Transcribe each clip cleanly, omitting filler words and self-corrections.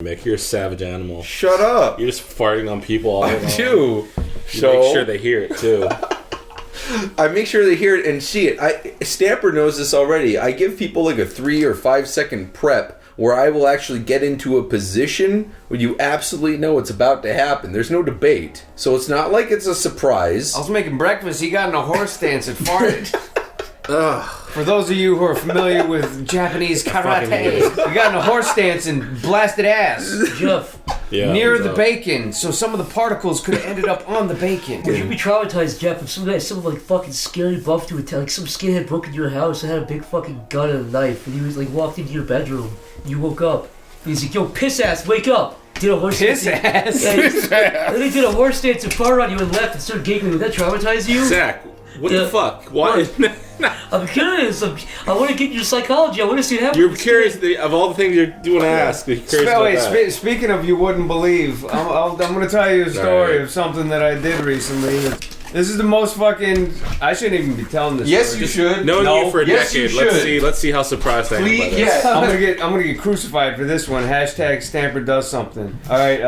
Mick, you're a savage animal. Shut up. You're just farting on people all day long. I do. You make sure they hear it, too. I make sure they hear it and see it. Stamper knows this already. I give people like a 3 or 5 second prep where I will actually get into a position where you absolutely know it's about to happen. There's no debate. So it's not like it's a surprise. I was making breakfast. He got in a horse stance and farted. Ugh. For those of you who are familiar with Japanese karate, he got in a horse stance and blasted ass. Jeff. Yeah, near the bacon, so some of the particles could have ended up on the bacon. Would you be traumatized, Jeff, if some like fucking scary buff to attack, like some skinhead broke into your house and had a big fucking gun and a knife, and he was like walked into your bedroom, and you woke up, and he's like, "Yo, piss ass, wake up!" Did a horse piss stance, ass. Yeah, and he did a horse stance and farted on you and left and started giggling. Would that traumatize you? Zach, what the fuck? Why? I'm curious. I want to get your psychology. I want to see what happens. You're curious of all the things you want to ask. You're curious about that. Speaking of you wouldn't believe, I'm going to tell you a story of something that I did recently. This is the most fucking. I shouldn't even be telling this. Yes, story. you should. Knowing you for a decade, let's see how surprised I am by this. Yeah, I'm gonna get crucified for this one. Hashtag Stamper does something. All right.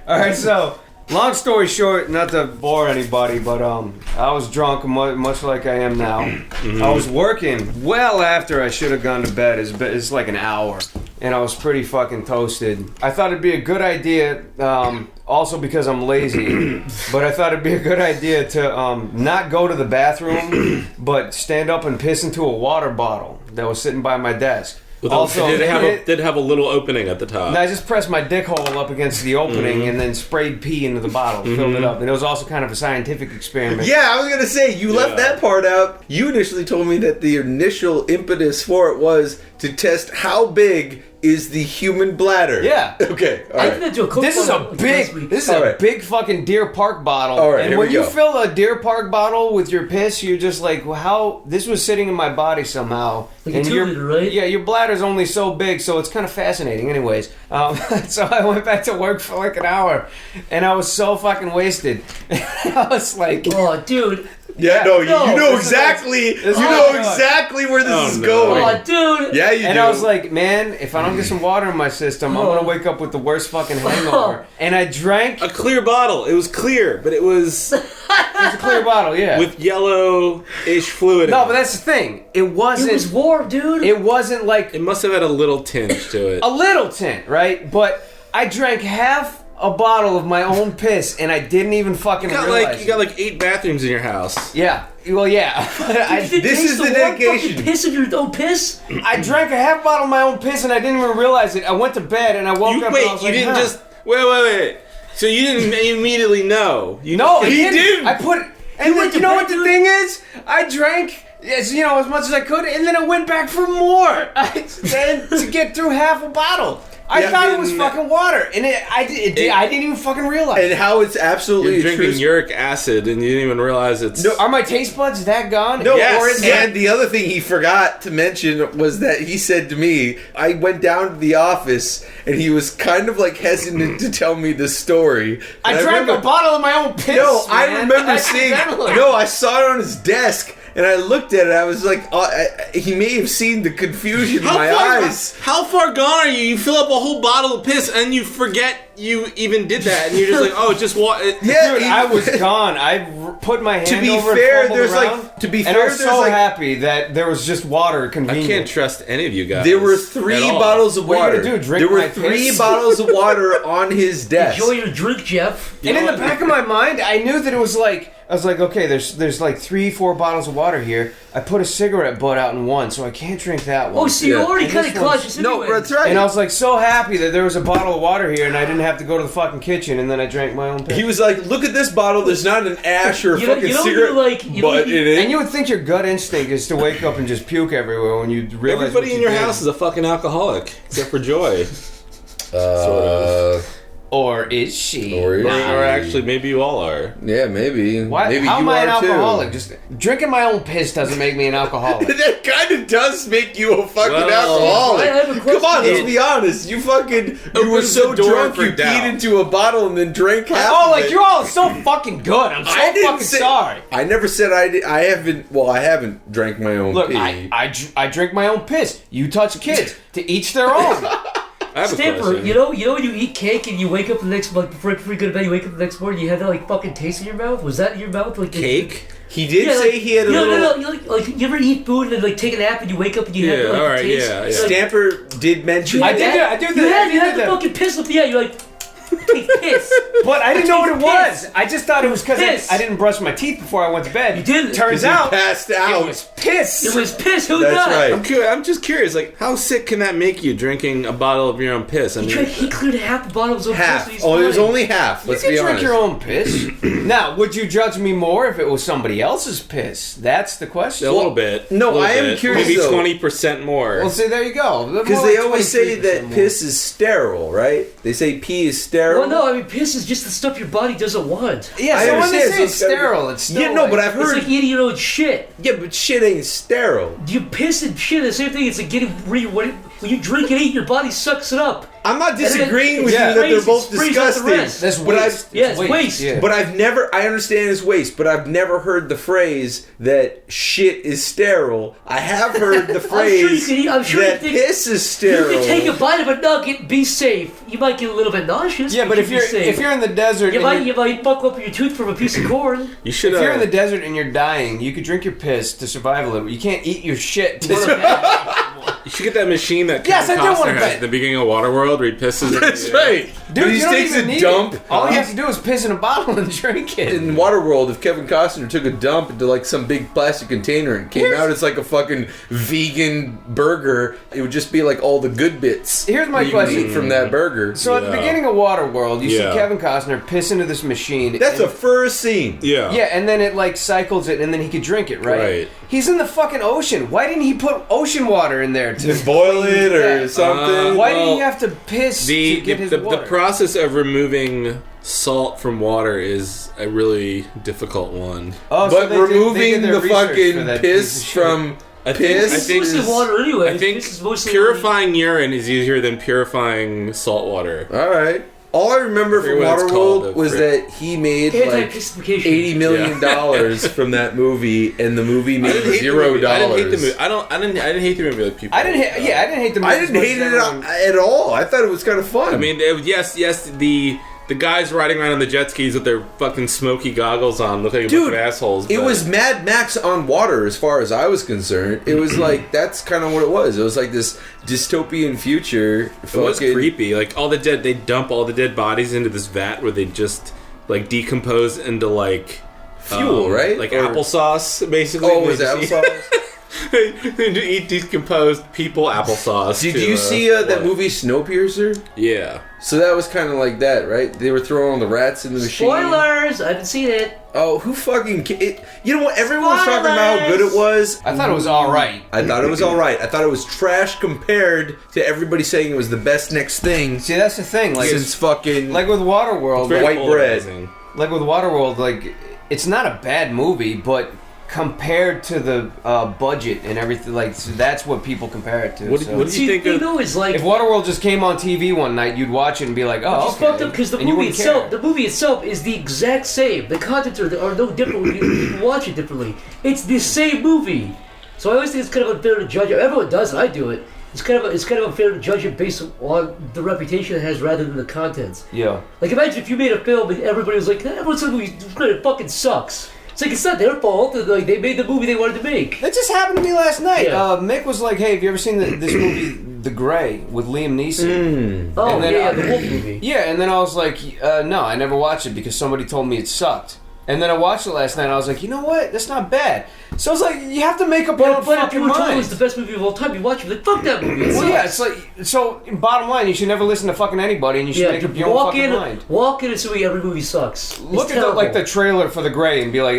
All right. So. Long story short, not to bore anybody, but I was drunk, much like I am now. Mm-hmm. I was working well after I should have gone to bed. It's like an hour, and I was pretty fucking toasted. I thought it'd be a good idea, also because I'm lazy, but I thought it'd be a good idea to not go to the bathroom, but stand up and piss into a water bottle that was sitting by my desk. Also, did it have a little opening at the top? And I just pressed my dick hole up against the opening and then sprayed pee into the bottle, filled it up. And it was also kind of a scientific experiment. Yeah, I was going to say, you left that part out. You initially told me that the initial impetus for it was to test how big is the human bladder. Yeah. Okay. All right. This is a big fucking Deer Park bottle. All right. And when you fill a Deer Park bottle with your piss, you're just like, well, how this was sitting in my body somehow. Like and right? Yeah, your bladder's only so big, so it's kind of fascinating. Anyways, so I went back to work for like an hour, and I was so fucking wasted. I was like, oh, dude. Yeah, you know exactly where this is going. Oh, dude. Yeah, you do. And I was like, man, if I don't get some water in my system, I'm going to wake up with the worst fucking hangover. And I drank a clear bottle. It was clear, but it was a clear bottle, yeah. With yellow-ish fluid. No, but that's the thing. It wasn't... It was warm, dude. It wasn't like... It must have had a little tinge to it. A little tint, right? But I drank half a bottle of my own piss, and I didn't even fucking realize. You got like 8 bathrooms in your house. Yeah. Well, yeah. This is the dedication. Piss of your own piss? I drank a half bottle of my own piss, and I didn't even realize it. I went to bed, and I woke up, and I was like, didn't just... Wait. So you didn't immediately know? No, he didn't. I put it... And you know what the thing is? I drank... as much as I could, and then I went back for more to get through half a bottle. I thought it was fucking water, and I didn't even fucking realize. And how it's absolutely You're drinking uric acid, and you didn't even realize it's... No, are my taste buds that gone? No, and the other thing he forgot to mention was that he said to me, I went down to the office, and he was kind of like hesitant to tell me the story. I drank a bottle of my own piss, No, man. I remember seeing... No, I saw it on his desk. And I looked at it, I was like, he may have seen the confusion in my eyes. How far gone are you? You fill up a whole bottle of piss and you forget you even did that. And you're just like, oh, just what? Yeah, dude, I was gone. I put my hand over and fumbled around. And I was so happy that there was just water convenient. I can't trust any of you guys. There were 3 bottles of water. What are you going to do, drink There were 3 bottles of water on his desk. Enjoy your drink, Jeff. And in the back of my mind, I knew that it was like... I was like, okay, there's like 3-4 bottles of water here. I put a cigarette butt out in one, so I can't drink that one. Oh, so you already kind of clutched. No, that's right. And I was like so happy that there was a bottle of water here, and I didn't have to go to the fucking kitchen, and then I drank my own piss. He was like, look at this bottle. There's not an ash or a fucking cigarette butt in it. And you would think your gut instinct is to wake up and just puke everywhere when you realize everybody in your house is a fucking alcoholic, except for Joy. Sort of. Or is she? Or actually, maybe you all are. Yeah, maybe. What? Maybe How you am I an are alcoholic? Too. Just drinking my own piss doesn't make me an alcoholic. That kind of does make you a fucking alcoholic. I have a question. Come on, let's be honest. You were so drunk you peed into a bottle and then drank half of it. Like you're all so fucking good. I'm so fucking sorry. I never said I did. I haven't drank my own pee. I drink my own piss. You touch kids. To each their own. I have a Stamper, question. you know when you eat cake and you wake up the next like before you go to bed, you wake up the next morning, you have that like fucking taste in your mouth. Was that in your mouth? Like Cake? He did say he had a little. No. You ever eat food and then like take a nap and you wake up and you have the, like, alright, taste? yeah. Like, Stamper did mention. I did that. do You that. had the fucking piss with the you're like take piss. But I didn't know what it Piss. was. I just thought it was because Piss. I didn't brush my teeth before I went to bed. You didn't. Turns He out passed it out. was piss. It was piss. Who That's does? right. I'm just curious, like, how sick can that make you drinking a bottle of your own piss? I mean, He cleared half the bottle of his own Half. piss. He's Oh, it was fine. only half. You Let's can be drink honest. your own piss. Now, would you judge me more if it was somebody else's piss? That's the question. a little bit. no, a little I am bit. curious, Maybe though. 20% more. Well, see, there you go. Because they always say that piss is sterile, right? They say pee is sterile. Well, no, I mean piss is just the stuff your body doesn't want. Yeah, I so when they understand, say so it's it's gotta be- sterile, it's still Yeah, no, but like- I've heard. It's like eating your own shit. Yeah, but shit ain't sterile. You piss and shit are the same thing. It's like getting when you drink and eat, your body sucks it up. I'm not And then disagreeing it with you that they're sprays- both it sprays out the disgusting. rest. That's but waste. Yeah, it's waste. Yeah. But I've never. I understand it's waste, but I've never heard the phrase that shit is sterile. I have heard the phrase I'm sure you that think- piss is sterile. You can take a bite of a nugget, be safe. You might get a little bit nauseous. Yeah, but you if can be safe. you're in the desert, you and might fuck up your tooth from a piece of corn. You should if you're in the desert and you're dying, you could drink your piss to survive a little. You can't eat your shit. you should get that machine that Yes, Kevin I do wanna Costner has bet. at the beginning of Waterworld where he pisses. in That's the- right. Dude, When he you don't takes even a need dump. it. All you have to do is piss in a bottle and drink it. In Waterworld, if Kevin Costner took a dump into like some big plastic container and came out as like a fucking vegan burger, it would just be like all the good bits. Here's my that you can question. eat from that burger. So at the Yeah. beginning of Waterworld, you Yeah. see Kevin Costner piss into this machine. That's a and- first scene. Yeah. yeah, and then it like cycles it, and then he could drink it, right? Right. He's in the fucking ocean. Why didn't he put ocean water in there to Boil it or Yeah. something. Why did Well, he have to piss The to get his the water? process of removing salt from water is a really difficult one. Oh, so But they did removing their the research for fucking that piss piece of shit. from I think- piss. I think- It's mostly water anyway. I think This is mostly purifying urine is easier than purifying salt water. All right. All I remember from forget what it's called, Waterworld though, was for- that he made like anti-pissification. $80 million from that movie, and the movie I made didn't hate the $0. movie. I didn't hate the movie. I didn't hate the movie like people. I didn't hate. Yeah, I didn't hate the movie. I didn't as much hate as it everyone- at all. I thought it was kind of fun. I mean, yes, the guys riding around on the jet skis with their fucking smoky goggles on look like a bunch Dude, of assholes. it but- was Mad Max on water, as far as I was concerned. It was like that's kind of what it was. It was like this dystopian future. It was fucking- creepy. Like they dump all the dead bodies into this vat where they just like decompose into like Fuel, right? Like Or- applesauce, basically. Oh, They was just applesauce? They eat decomposed people applesauce. Did to, you see that what? movie Snowpiercer? Yeah. So that was kind of like that, right? They were throwing all the rats in the machine. Spoilers! I haven't seen it. Oh, who fucking... You know what? Everyone was talking about how good it was. I thought it was all right. I thought it was alright. I thought it was trash compared to everybody saying it was the best next thing See, that's the thing. Like, since fucking... like with Waterworld, Very White bread. polarizing. like with Waterworld, like it's not a bad movie, but compared to the budget and everything, like so that's what people compare it to. What so. do you See, think the of- thing though is like If Waterworld just came on TV one night, you'd watch it and be like, "Oh, it's okay." fucked up because the And you movie wouldn't itself, care. the movie itself is the exact same. The contents are no different when you watch it differently. It's the same movie, so I always think it's kind of unfair to judge it. Everyone does it. I do it. It's kind of unfair to judge it based on the reputation it has rather than the contents. Yeah. Like imagine if you made a film and everybody was like, "Everyone said the movie it fucking sucks." It's like it's not their fault. Like they made the movie they wanted to make. That just happened to me last night. Yeah. Mick was like, "Hey, have you ever seen this movie, The Grey, with Liam Neeson?" Oh And then yeah, I- the Wolf movie. Yeah, and then I was like, "No, I never watched it because somebody told me it sucked." And then I watched it last night, and I was like, "You know what? That's not bad." So I was like, "You have to make up your own But if fucking you were told it mind." was the best movie of all time, you watch it like fuck that movie. It Well, yeah, sucks. it's like so. Bottom line, you should never listen to fucking anybody, and you should make up your own fucking mind. Walk in assuming every movie sucks. Look at the trailer for The Grey and be like,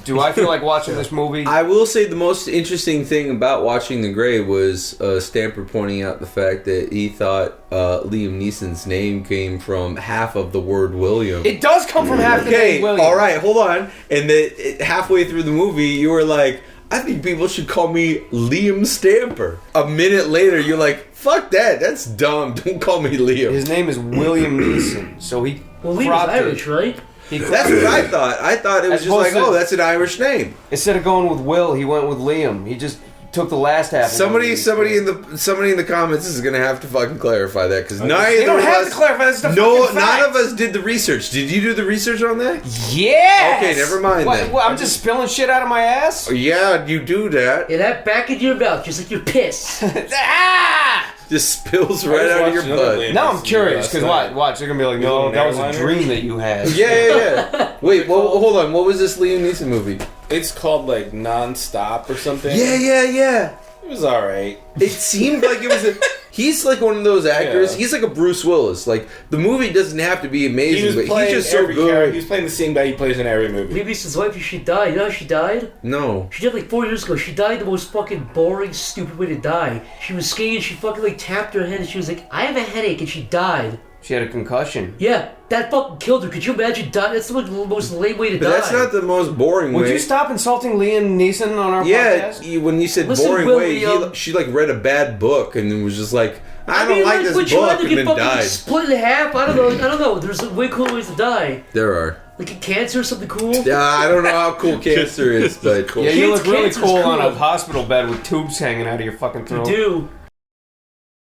"Do I feel like watching this movie?" I will say the most interesting thing about watching The Grey was Stamper pointing out the fact that he thought Liam Neeson's name came from half of the word William. It does come from half the Okay, name William. all right, hold on. And then halfway through the movie, you were like, I think people should call me Liam Stamper. A minute later, you're like, fuck that. That's dumb. Don't call me Liam. His name is William Neeson, so he Well, Liam's cropped it. Irish, right? He That's cropped what it. I thought. I thought it was As just like, opposed to- oh, that's an Irish name. Instead of going with Will, he went with Liam. He just took the last half. Somebody in the comments is gonna have to fucking clarify that because neither They don't of have us. to clarify. That's the No, fucking fact. none of us did the research. Did you do the research on that? Yes. Okay, never mind then. What, I'm just spilling shit out of my ass. Yeah, you do that. Yeah, that back in your mouth, just like your piss. Ah! Just spills right out of your butt. Now I'm curious because watch, they're gonna be like, no, that was a dream that you had. Yeah. Wait, hold on. What was this Liam Neeson movie? It's called like Non-Stop or something. Yeah. It was alright. It seemed like it was he's like one of those actors. Yeah. He's like a Bruce Willis. Like the movie doesn't have to be amazing, but he's just so good. He was playing the same guy he plays in every movie. Liam Neeson's wife, she died. You know how she died? No. She died like 4 years ago. She died the most fucking boring, stupid way to die. She was skating, she fucking like tapped her head and she was like, I have a headache, and she died. She had a concussion. Yeah, that fucking killed her. Could you imagine dying? That's the most lame way to But die. that's not the most boring way. Would you stop insulting Liam Neeson on our podcast? When you said Listen, boring way, William. she like read a bad book and was just like, I don't mean, like this would you book, rather and get then fucking died. split in half? I don't know. There's way cooler ways to die. There are. Like a cancer or something cool. Yeah, I don't know how cool cancer is, but Yeah, you look really Cancer's cool on a cool. hospital bed with tubes hanging out of your fucking You throat. do.